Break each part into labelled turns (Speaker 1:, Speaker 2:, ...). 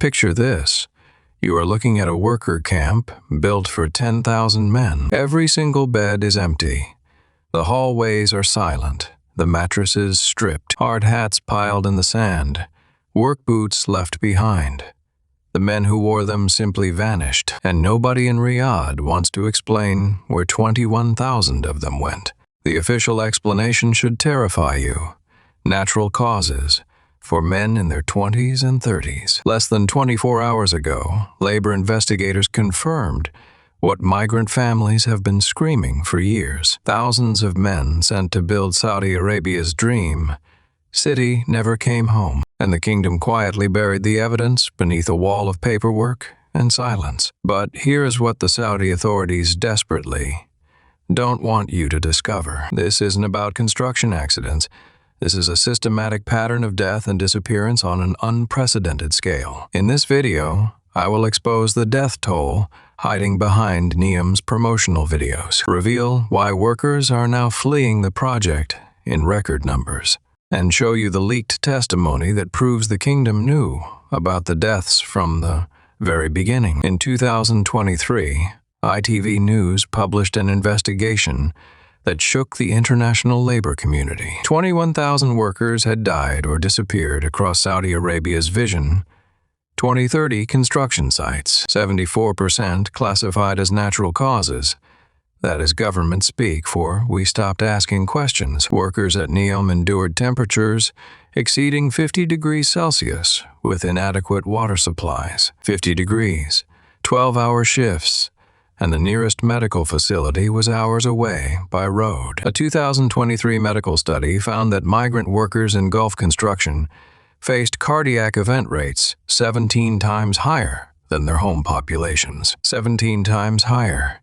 Speaker 1: Picture this. You are looking at a worker camp built for 10,000 men. Every single bed is empty. The hallways are silent, the mattresses stripped, hard hats piled in the sand, work boots left behind. The men who wore them simply vanished, and nobody in Riyadh wants to explain where 21,000 of them went. The official explanation should terrify you. Natural causes for men in their 20s and 30s. Less than 24 hours ago, labor investigators confirmed what migrant families have been screaming for years. Thousands of men sent to build Saudi Arabia's dream city never came home, and the kingdom quietly buried the evidence beneath a wall of paperwork and silence. But here is what the Saudi authorities desperately don't want you to discover. This isn't about construction accidents. This is a systematic pattern of death and disappearance on an unprecedented scale. In this video, I will expose the death toll hiding behind NEOM's promotional videos, reveal why workers are now fleeing the project in record numbers, and show you the leaked testimony that proves the kingdom knew about the deaths from the very beginning. In 2023, ITV News published an investigation that shook the international labor community. 21,000 workers had died or disappeared across Saudi Arabia's Vision 2030 construction sites, 74% classified as natural causes. That is government speak for "we stopped asking questions." Workers at NEOM endured temperatures exceeding 50 degrees Celsius with inadequate water supplies. 50 degrees, 12-hour shifts, and the nearest medical facility was hours away by road. A 2023 medical study found that migrant workers in Gulf construction faced cardiac event rates 17 times higher than their home populations. 17 times higher.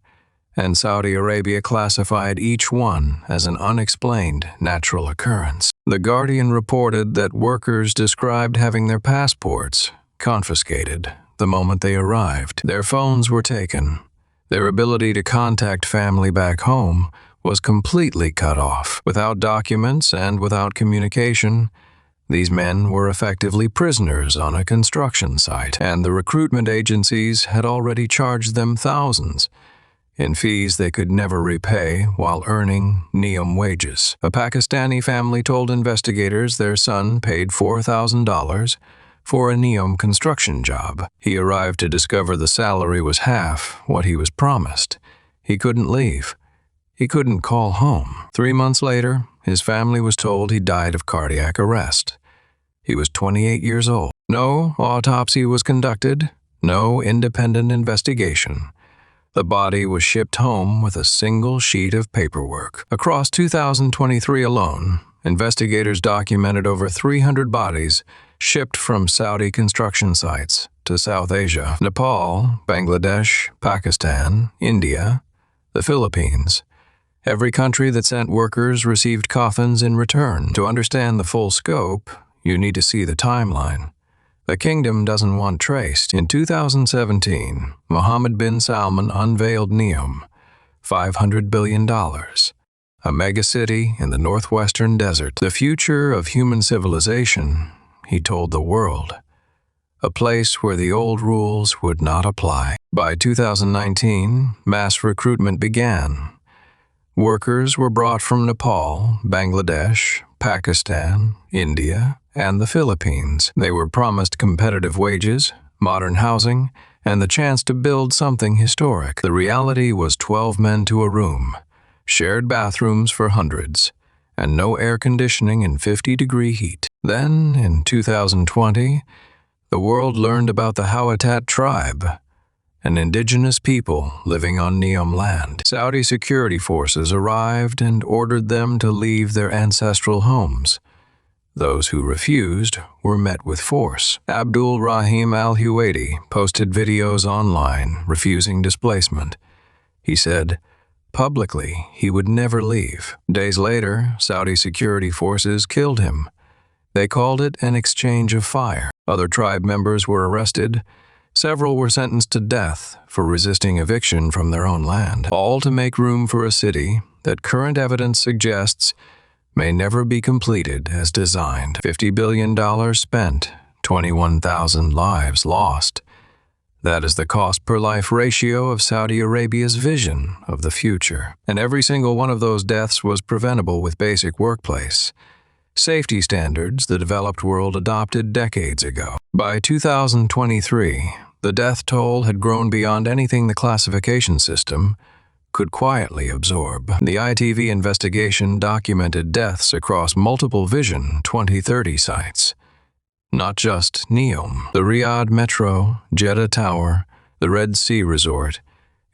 Speaker 1: And Saudi Arabia classified each one as an unexplained natural occurrence. The Guardian reported that workers described having their passports confiscated the moment they arrived. Their phones were taken. Their ability to contact family back home was completely cut off. Without documents and without communication, these men were effectively prisoners on a construction site, and the recruitment agencies had already charged them thousands in fees they could never repay while earning NEOM wages. A Pakistani family told investigators their son paid $4,000 for a NEOM construction job. He arrived to discover the salary was half what he was promised. He couldn't leave. He couldn't call home. 3 months later, his family was told he died of cardiac arrest. He was 28 years old. No autopsy was conducted, no independent investigation. The body was shipped home with a single sheet of paperwork. Across 2023 alone, investigators documented over 300 bodies shipped from Saudi construction sites to South Asia, Nepal, Bangladesh, Pakistan, India, the Philippines. Every country that sent workers received coffins in return. To understand the full scope, you need to see the timeline. The kingdom doesn't want traced. In 2017, Mohammed bin Salman unveiled NEOM, $500 billion, a megacity in the northwestern desert. The future of human civilization, he told the world. A place where the old rules would not apply. By 2019, mass recruitment began. Workers were brought from Nepal, Bangladesh, Pakistan, India, and the Philippines. They were promised competitive wages, modern housing, and the chance to build something historic. The reality was 12 men to a room, shared bathrooms for hundreds, and no air conditioning in 50-degree heat. Then, in 2020, the world learned about the Hawatat tribe, an indigenous people living on NEOM land. Saudi security forces arrived and ordered them to leave their ancestral homes. Those who refused were met with force. Abdul Rahim al-Huwaidi posted videos online refusing displacement. He said publicly he would never leave. Days later, Saudi security forces killed him. They called it an exchange of fire. Other tribe members were arrested. Several were sentenced to death for resisting eviction from their own land, all to make room for a city that current evidence suggests may never be completed as designed. $50 billion spent 21,000 lives lost. That is the cost per life ratio of Saudi Arabia's vision of the future. And every single one of those deaths was preventable with basic workplace safety standards the developed world adopted decades ago. By 2023, the death toll had grown beyond anything the classification system could quietly absorb. The ITV investigation documented deaths across multiple Vision 2030 sites. Not just NEOM, the Riyadh Metro, Jeddah Tower, the Red Sea Resort.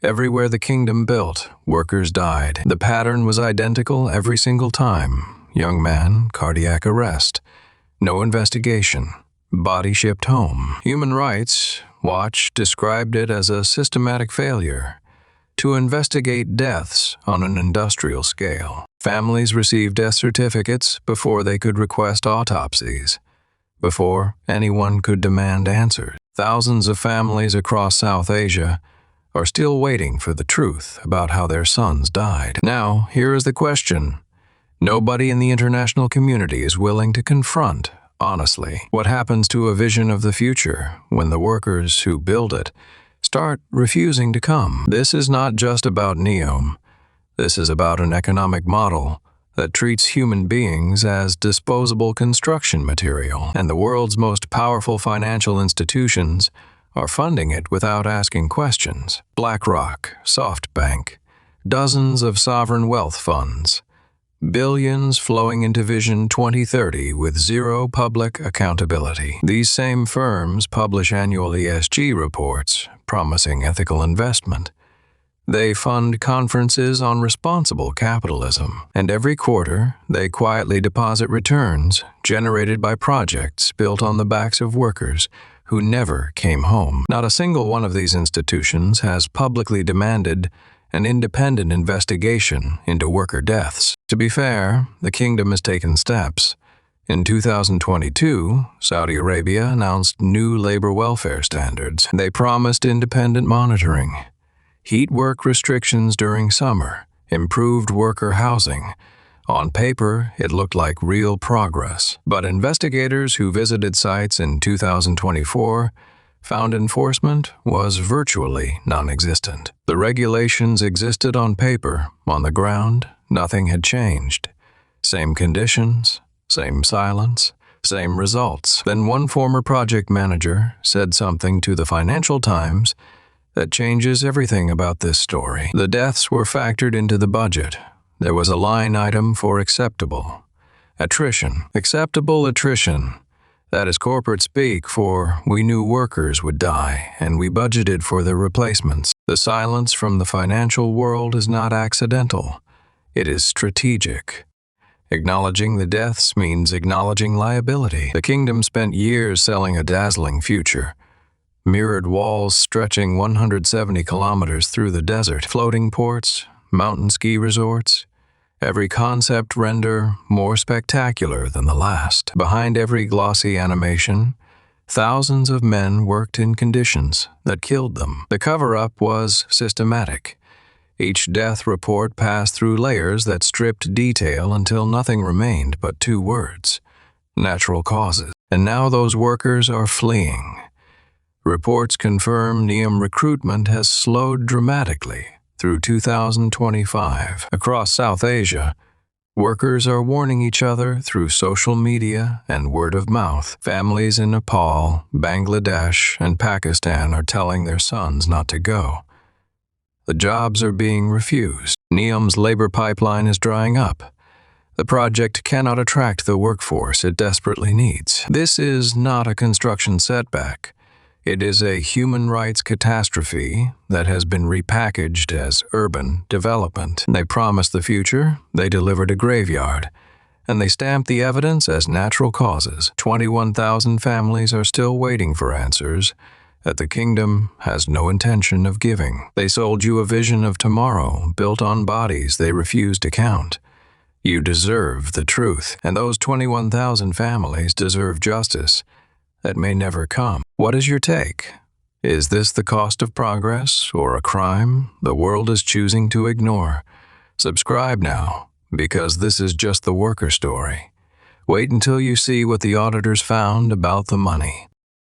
Speaker 1: Everywhere the kingdom built, workers died. The pattern was identical every single time. Young man, cardiac arrest. No investigation. Body shipped home. Human Rights Watch described it as a systematic failure to investigate deaths on an industrial scale. Families received death certificates before they could request autopsies, before anyone could demand answers. Thousands of families across South Asia are still waiting for the truth about how their sons died. Now, here is the question nobody in the international community is willing to confront honestly. What happens to a vision of the future when the workers who build it start refusing to come? This is not just about NEOM. This is about an economic model that treats human beings as disposable construction material, and the world's most powerful financial institutions are funding it without asking questions. BlackRock, SoftBank, dozens of sovereign wealth funds, billions flowing into Vision 2030 with zero public accountability. These same firms publish annual ESG reports promising ethical investment. They fund conferences on responsible capitalism, and every quarter they quietly deposit returns generated by projects built on the backs of workers who never came home. Not a single one of these institutions has publicly demanded an independent investigation into worker deaths. To be fair, the kingdom has taken steps. In 2022, Saudi Arabia announced new labor welfare standards. They promised independent monitoring, heat work restrictions during summer, improved worker housing. On paper, it looked like real progress. But investigators who visited sites in 2024 found enforcement was virtually non-existent. The regulations existed on paper. On the ground, nothing had changed. Same conditions, same silence, same results. Then one former project manager said something to the Financial Times that changes everything about this story. The deaths were factored into the budget. There was a line item for acceptable attrition. Acceptable attrition. That is corporate speak for we knew workers would die and we budgeted for their replacements. The silence from the financial world is not accidental. It is strategic. Acknowledging the deaths means acknowledging liability. The kingdom spent years selling a dazzling future. Mirrored walls stretching 170 kilometers through the desert, floating ports, mountain ski resorts. Every concept render more spectacular than the last. Behind every glossy animation, thousands of men worked in conditions that killed them. The cover-up was systematic. Each death report passed through layers that stripped detail until nothing remained but two words: natural causes. And now those workers are fleeing. Reports confirm NEOM recruitment has slowed dramatically through 2025. Across South Asia, workers are warning each other through social media and word of mouth. Families in Nepal, Bangladesh, and Pakistan are telling their sons not to go. The jobs are being refused. NEOM's labor pipeline is drying up. The project cannot attract the workforce it desperately needs. This is not a construction setback. It is a human rights catastrophe that has been repackaged as urban development. They promised the future, they delivered a graveyard, and they stamped the evidence as natural causes. 21,000 families are still waiting for answers that the kingdom has no intention of giving. They sold you a vision of tomorrow built on bodies they refuse to count. You deserve the truth, and those 21,000 families deserve justice that may never come. What is your take? Is this the cost of progress or a crime the world is choosing to ignore? Subscribe now, because this is just the worker story. Wait until you see what the auditors found about the money.